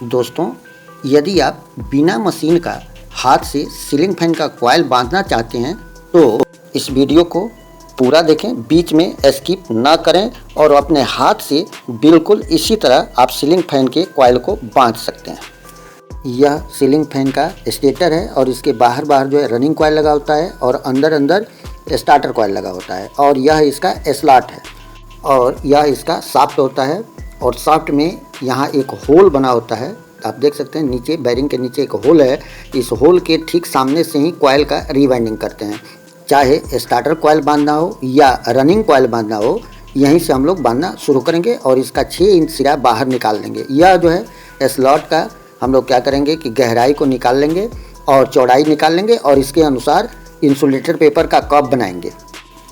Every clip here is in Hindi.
दोस्तों, यदि आप बिना मशीन का हाथ से सीलिंग फैन का कॉइल बांधना चाहते हैं तो इस वीडियो को पूरा देखें, बीच में स्किप ना करें और अपने हाथ से बिल्कुल इसी तरह आप सीलिंग फैन के कॉइल को बांध सकते हैं। यह सीलिंग फैन का स्टेटर है और इसके बाहर जो है रनिंग कॉइल लगा होता है और अंदर स्टार्टर कॉइल लगा होता है और यह इसका स्लॉट है और यह इसका शाफ्ट होता है और शाफ्ट में यहाँ एक होल बना होता है। आप देख सकते हैं नीचे बैरिंग के नीचे एक होल है। इस होल के ठीक सामने से ही कॉइल का रीवाइंडिंग करते हैं। चाहे स्टार्टर कॉइल बांधना हो या रनिंग कॉइल बांधना हो, यहीं से हम लोग बांधना शुरू करेंगे और इसका 6 इंच सिरा बाहर निकाल लेंगे। यह जो है स्लॉट का हम लोग क्या करेंगे कि गहराई को निकाल लेंगे और चौड़ाई निकाल लेंगे और इसके अनुसार इंसुलेटर पेपर का कप बनाएंगे।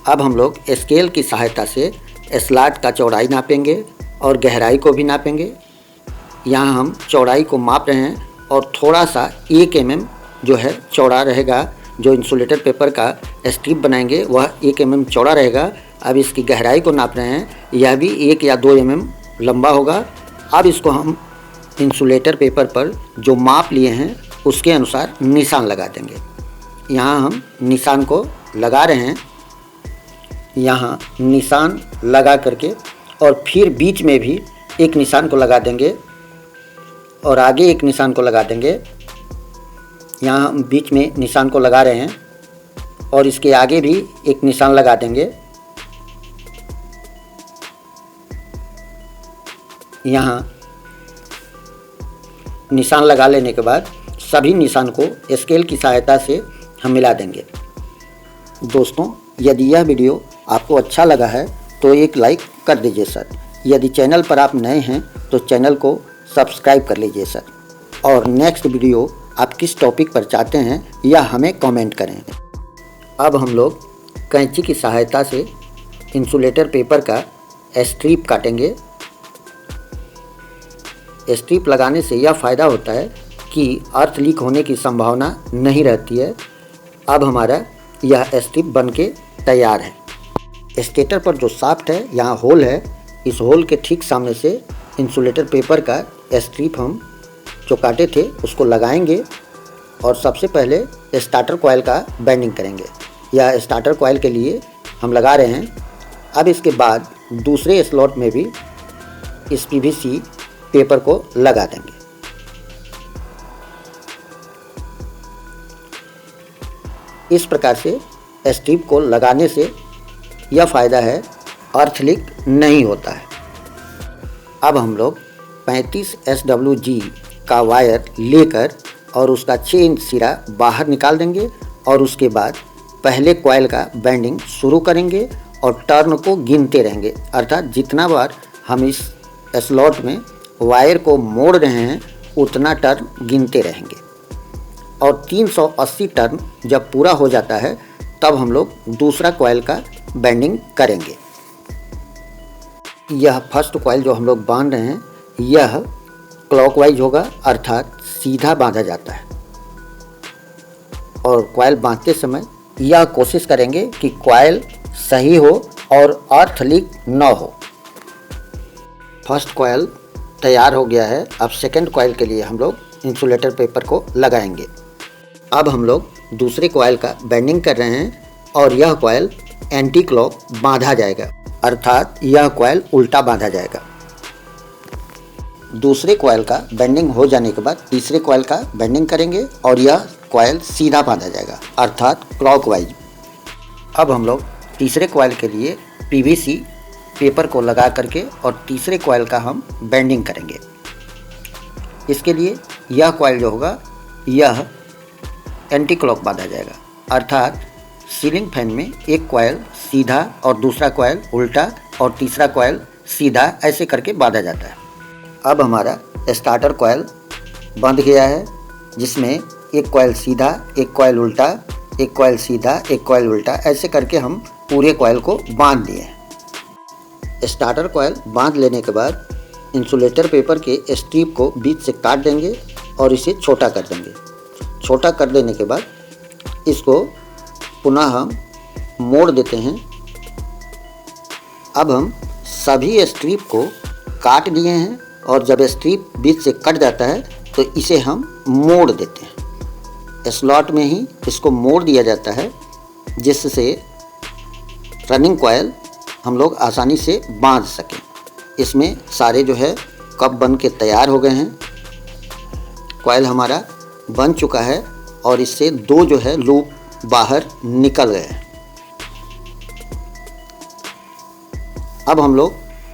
अब हम लोग स्केल की सहायता से स्लॉट का चौड़ाई नापेंगे और गहराई को भी नापेंगे। यहाँ हम चौड़ाई को माप रहे हैं और थोड़ा सा 1 mm जो है चौड़ा रहेगा। जो इंसुलेटर पेपर का स्ट्रिप बनाएंगे वह 1 mm चौड़ा रहेगा। अब इसकी गहराई को नाप रहे हैं, यह भी 1 या 2 mm लंबा होगा। अब इसको हम इंसुलेटर पेपर पर जो माप लिए हैं उसके अनुसार निशान लगा देंगे। यहाँ हम निशान को लगा रहे हैं। यहाँ निशान लगा करके और फिर बीच में भी एक निशान को लगा देंगे और आगे एक निशान को लगा देंगे। यहाँ हम बीच में निशान को लगा रहे हैं और इसके आगे भी एक निशान लगा देंगे। यहाँ निशान लगा लेने के बाद सभी निशान को स्केल की सहायता से हम मिला देंगे। दोस्तों, यदि यह वीडियो आपको अच्छा लगा है तो एक लाइक कर दीजिए सर। यदि चैनल पर आप नए हैं तो चैनल को सब्सक्राइब कर लीजिए सर। और नेक्स्ट वीडियो आप किस टॉपिक पर चाहते हैं यह हमें कमेंट करें। अब हम लोग कैंची की सहायता से इंसुलेटर पेपर का स्ट्रिप काटेंगे। स्ट्रिप लगाने से यह फ़ायदा होता है कि अर्थ लीक होने की संभावना नहीं रहती है। अब हमारा यह स्ट्रिप बन के तैयार है। स्टेटर पर जो शाफ्ट है, यहाँ होल है, इस होल के ठीक सामने से इंसुलेटर पेपर का स्ट्रिप हम जो काटे थे उसको लगाएंगे और सबसे पहले स्टार्टर कॉइल का बेंडिंग करेंगे। यह स्टार्टर कॉइल के लिए हम लगा रहे हैं। अब इसके बाद दूसरे स्लॉट में भी इस पीवीसी पेपर को लगा देंगे। इस प्रकार से स्ट्रिप को लगाने से यह फ़ायदा है, अर्थ लीक नहीं होता है। अब हम लोग 35 SWG का वायर लेकर और उसका 6 इंच सिरा बाहर निकाल देंगे और उसके बाद पहले कॉइल का बेंडिंग शुरू करेंगे और टर्न को गिनते रहेंगे। अर्थात जितना बार हम इस स्लॉट में वायर को मोड़ रहे हैं उतना टर्न गिनते रहेंगे और 380 टर्न जब पूरा हो जाता है तब हम लोग दूसरा कॉइल का बेंडिंग करेंगे। यह फर्स्ट कॉइल जो हम लोग बांध रहे हैं यह क्लॉकवाइज होगा, अर्थात सीधा बांधा जाता है। और कॉइल बांधते समय यह कोशिश करेंगे कि कॉइल सही हो और अर्थ लीक न हो। फर्स्ट कॉइल तैयार हो गया है। अब सेकंड कॉइल के लिए हम लोग इंसुलेटर पेपर को लगाएंगे। अब हम लोग दूसरे कॉइल का बेंडिंग कर रहे हैं और यह कॉइल एंटी क्लॉक बांधा जाएगा, अर्थात यह कॉइल उल्टा बांधा जाएगा। दूसरे कॉइल का बेंडिंग हो जाने के बाद तीसरे कॉइल का बेंडिंग करेंगे और यह कॉइल सीधा बांधा जाएगा, अर्थात क्लॉकवाइज। अब हम लोग तीसरे कॉइल के लिए पीवीसी पेपर को लगा करके और तीसरे कॉइल का हम बेंडिंग करेंगे। इसके लिए यह कॉइल जो होगा यह एंटी क्लॉक बांधा जाएगा, अर्थात सीलिंग फैन में एक कॉइल सीधा और दूसरा कॉइल उल्टा और तीसरा कॉइल सीधा ऐसे करके बांधा जाता है। अब हमारा स्टार्टर कॉइल बंध गया है, जिसमें एक कॉइल सीधा, एक कॉइल उल्टा, एक कॉइल सीधा, एक कॉइल उल्टा, ऐसे करके हम पूरे कॉइल को बांध दिए हैं। स्टार्टर कॉइल बांध लेने के बाद इंसुलेटर पेपर के स्ट्रिप को बीच से काट देंगे और इसे छोटा कर देंगे। छोटा कर देने के बाद इसको पुनः हम मोड़ देते हैं। अब हम सभी स्ट्रिप को काट दिए हैं और जब स्ट्रिप बीच से कट जाता है तो इसे हम मोड़ देते हैं। स्लॉट में ही इसको मोड़ दिया जाता है, जिससे रनिंग कॉयल हम लोग आसानी से बांध सकें। इसमें सारे जो है कप बन के तैयार हो गए हैं। कॉयल हमारा बन चुका है और इससे 2 जो है लूप बाहर निकल गए हैं। अब हम लोग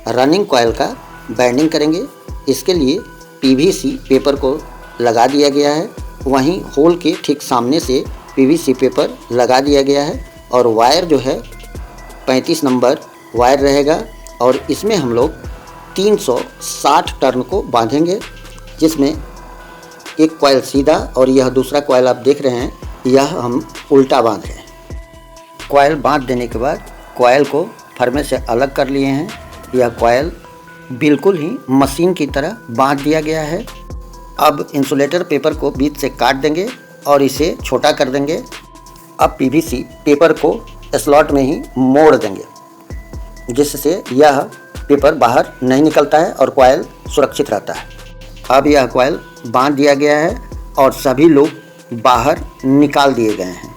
रनिंग कॉयल का बैंडिंग करेंगे। इसके लिए पीवीसी पेपर को लगा दिया गया है, वहीं होल के ठीक सामने से पीवीसी पेपर लगा दिया गया है और वायर जो है 35 नंबर वायर रहेगा और इसमें हम लोग 360 टर्न को बांधेंगे, जिसमें एक कॉयल सीधा और यह दूसरा कॉयल आप देख रहे हैं, यह हम उल्टा बांध रहे हैं। कॉयल बांध देने के बाद कॉयल को फरमे से अलग कर लिए हैं। यह कॉयल बिल्कुल ही मशीन की तरह बांध दिया गया है। अब इंसुलेटर पेपर को बीच से काट देंगे और इसे छोटा कर देंगे। अब पीवीसी पेपर को स्लॉट में ही मोड़ देंगे, जिससे यह पेपर बाहर नहीं निकलता है और कॉयल सुरक्षित रहता है। अब यह कॉयल बांध दिया गया है और सभी लोग बाहर निकाल दिए गए हैं।